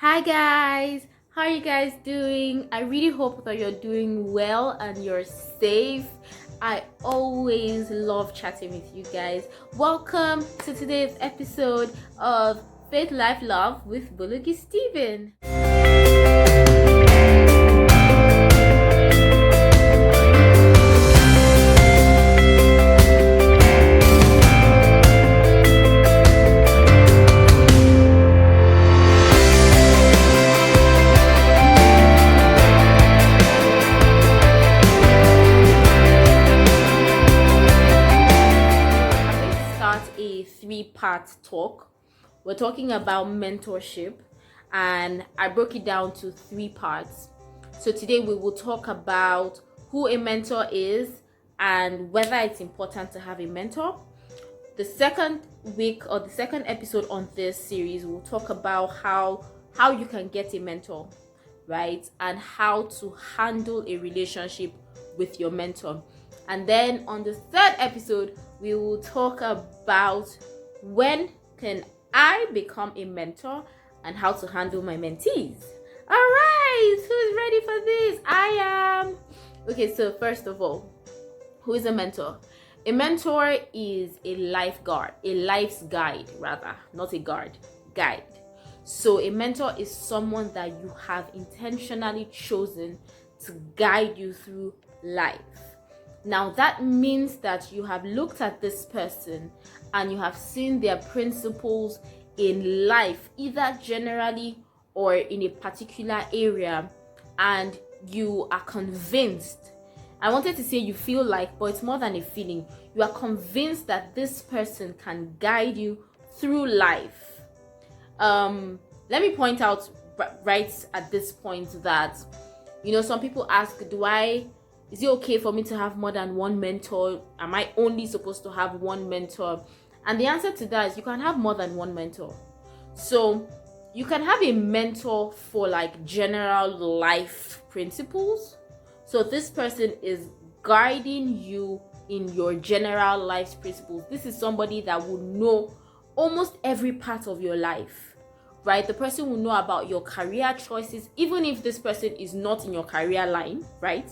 Hi guys, how are you guys doing? I really hope that you're doing well and you're safe. I always love chatting with you guys. Welcome to today's episode of Faith Life Love with Bologi Steven. A three-part talk. We're talking about mentorship, and I broke it down to three parts. So today we will talk about who a mentor is and whether it's important to have a mentor. The second week or the second episode on this series will talk about how you can get a mentor, right? And how to handle a relationship with your mentor. And then on the third episode, we will talk about when can I become a mentor and how to handle my mentees. All right, who's ready for this? I am. Okay, so first of all, who is a mentor? A mentor is a life's guide rather, not a guide. So a mentor is someone that you have intentionally chosen to guide you through life. Now that means that you have looked at this person and you have seen their principles in life, either generally or in a particular area, and you are convinced. I wanted to say you feel like, but it's more than a feeling. You are convinced that this person can guide you through life. Let me point out right at this point that, some people ask, is it okay for me to have more than one mentor? Am I only supposed to have one mentor? And the answer to that is you can have more than one mentor. So you can have a mentor for like general life principles. So this person is guiding you in your general life principles. This is somebody that will know almost every part of your life, right? The person will know about your career choices, even if this person is not in your career line, right?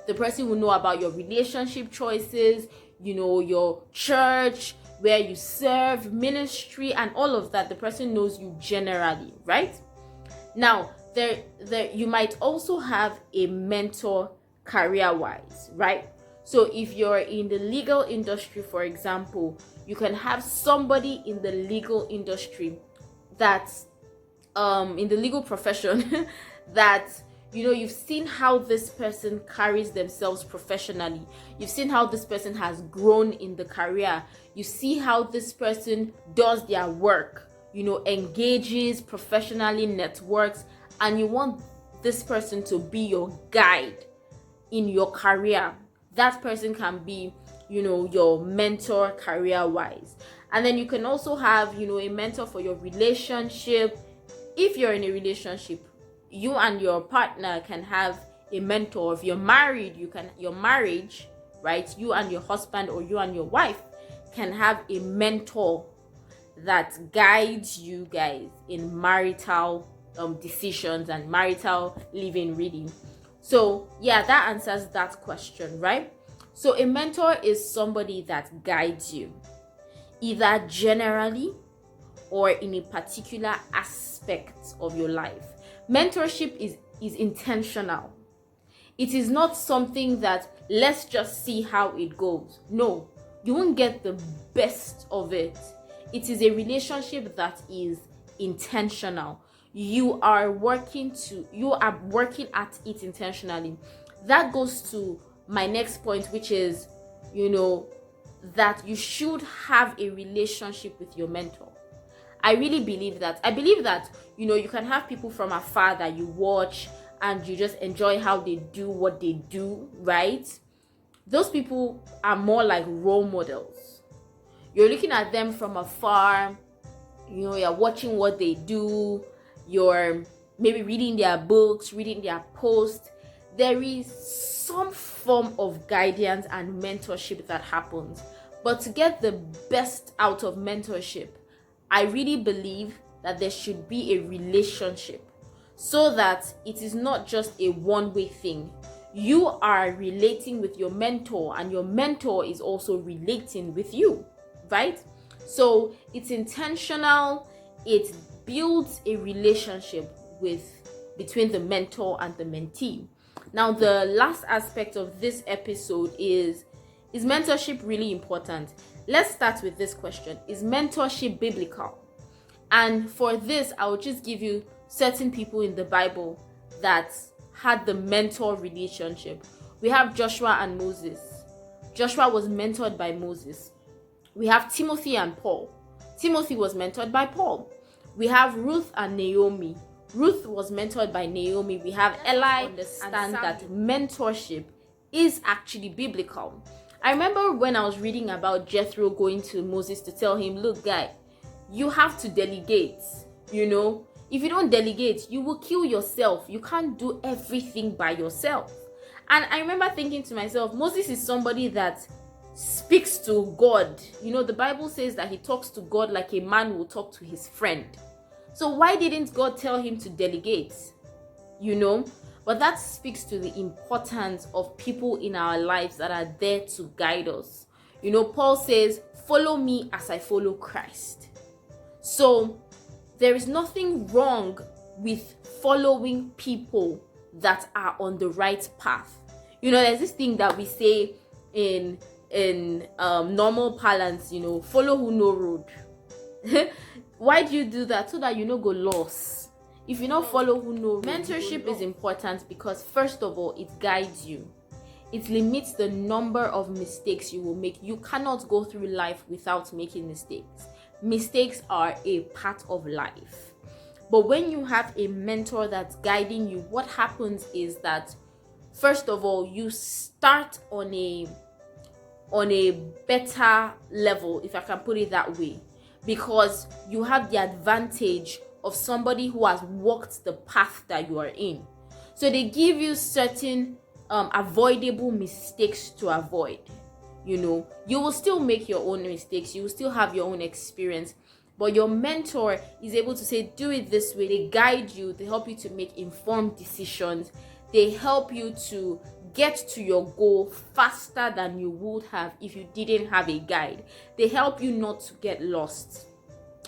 The person will know about your relationship choices, your church, where you serve, ministry, and all of that. The person knows you generally, right? Now, you might also have a mentor career-wise, right? So if you're in the legal industry, for example, you can have somebody in the legal industry that's in the legal profession that you've seen how this person carries themselves professionally. You've seen how this person has grown in the career. You see how this person does their work, engages professionally, networks, and you want this person to be your guide in your career. That person can be, your mentor career-wise. And then you can also have, a mentor for your relationship. If you're in a relationship, you and your partner can have a mentor. If you're married, your marriage, right? You and your husband or you and your wife can have a mentor that guides you guys in marital decisions and marital living, really. So yeah, that answers that question, right? So a mentor is somebody that guides you either generally or in a particular aspect of your life. Mentorship is intentional. It is not something that let's just see how it goes. No, you won't get the best of it. It is a relationship that is intentional. You are working at it intentionally. That goes to my next point, which is, that you should have a relationship with your mentor. I really believe that. I believe that, you can have people from afar that you watch and you just enjoy how they do what they do, right? Those people are more like role models. You're looking at them from afar, you're watching what they do, you're maybe reading their books, reading their posts. There is some form of guidance and mentorship that happens. But to get the best out of mentorship, I really believe that there should be a relationship, so that it is not just a one-way thing. You are relating with your mentor, and your mentor is also relating with you, right? So it's intentional. It builds a relationship between the mentor and the mentee. Now, the last aspect of this episode is mentorship really important? Let's start with this question. Is mentorship biblical? And for this, I will just give you certain people in the Bible that had the mentor relationship. We have Joshua and Moses. Joshua was mentored by Moses. We have Timothy and Paul. Timothy was mentored by Paul. We have Ruth and Naomi. Ruth was mentored by Naomi. We have Eli. Understand that mentorship is actually biblical. I remember when I was reading about Jethro going to Moses to tell him, look, guy, you have to delegate. If you don't delegate, you will kill yourself. You can't do everything by yourself. And I remember thinking to myself, Moses is somebody that speaks to God. The Bible says that he talks to God like a man will talk to his friend. So why didn't God tell him to delegate? But that speaks to the importance of people in our lives that are there to guide us. Paul says, follow me as I follow Christ. So there is nothing wrong with following people that are on the right path. There's this thing that we say in normal parlance, follow who know road. Why do you do that? So that you no go lost. If you don't follow who know road. Mentorship is important because, first of all, it guides you. It limits the number of mistakes you will make. You cannot go through life without making mistakes. Mistakes are a part of life. But when you have a mentor that's guiding you, what happens is that, first of all, you start on a better level, if I can put it that way, because you have the advantage of somebody who has walked the path that you are in. So they give you certain avoidable mistakes to avoid. You will still make your own mistakes, you will still have your own experience, but your mentor is able to say, do it this way. They guide you, they help you to make informed decisions, they help you to get to your goal faster than you would have if you didn't have a guide. They help you not to get lost,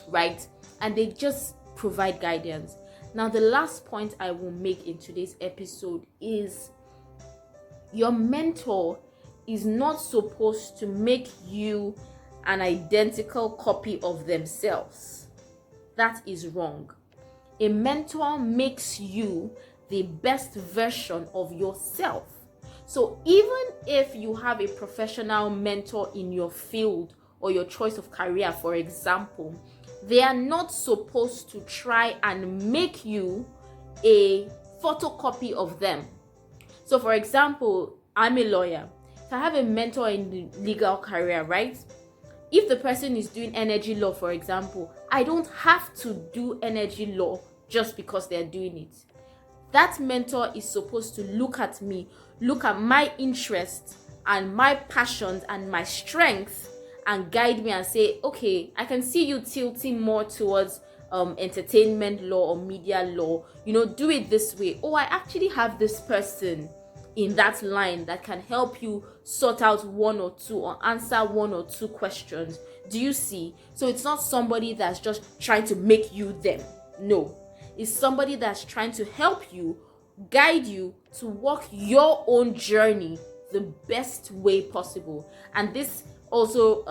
right? And they just provide guidance. Now, the last point I will make in today's episode is your mentor is not supposed to make you an identical copy of themselves. That is wrong. A mentor makes you the best version of yourself. So even if you have a professional mentor in your field or your choice of career, for example, they are not supposed to try and make you a photocopy of them. So for example, I'm a lawyer. If I have a mentor in the legal career, right? If the person is doing energy law, for example, I don't have to do energy law just because they're doing it. That mentor is supposed to look at me, look at my interests and my passions and my strengths and guide me and say, okay, I can see you tilting more towards entertainment law or media law. Do it this way. Oh, I actually have this person in that line that can help you sort out one or two or answer one or two questions. Do you see? So it's not somebody that's just trying to make you them. No. It's somebody that's trying to help you, guide you to walk your own journey the best way possible. And this also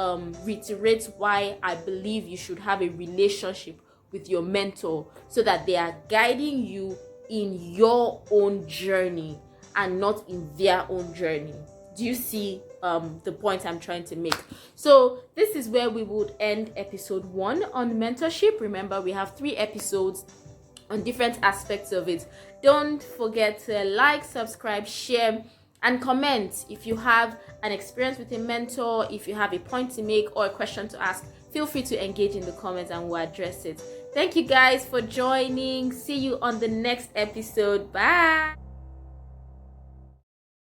reiterates why I believe you should have a relationship with your mentor, so that they are guiding you in your own journey and not in their own journey. Do you see the point I'm trying to make? So this is where we would end episode 1 on mentorship. Remember, we have 3 episodes on different aspects of it. Don't forget to like, subscribe, share, and comment. If you have an experience with a mentor, if you have a point to make or a question to ask, feel free to engage in the comments and we'll address it. Thank you guys for joining. See you on the next episode. Bye.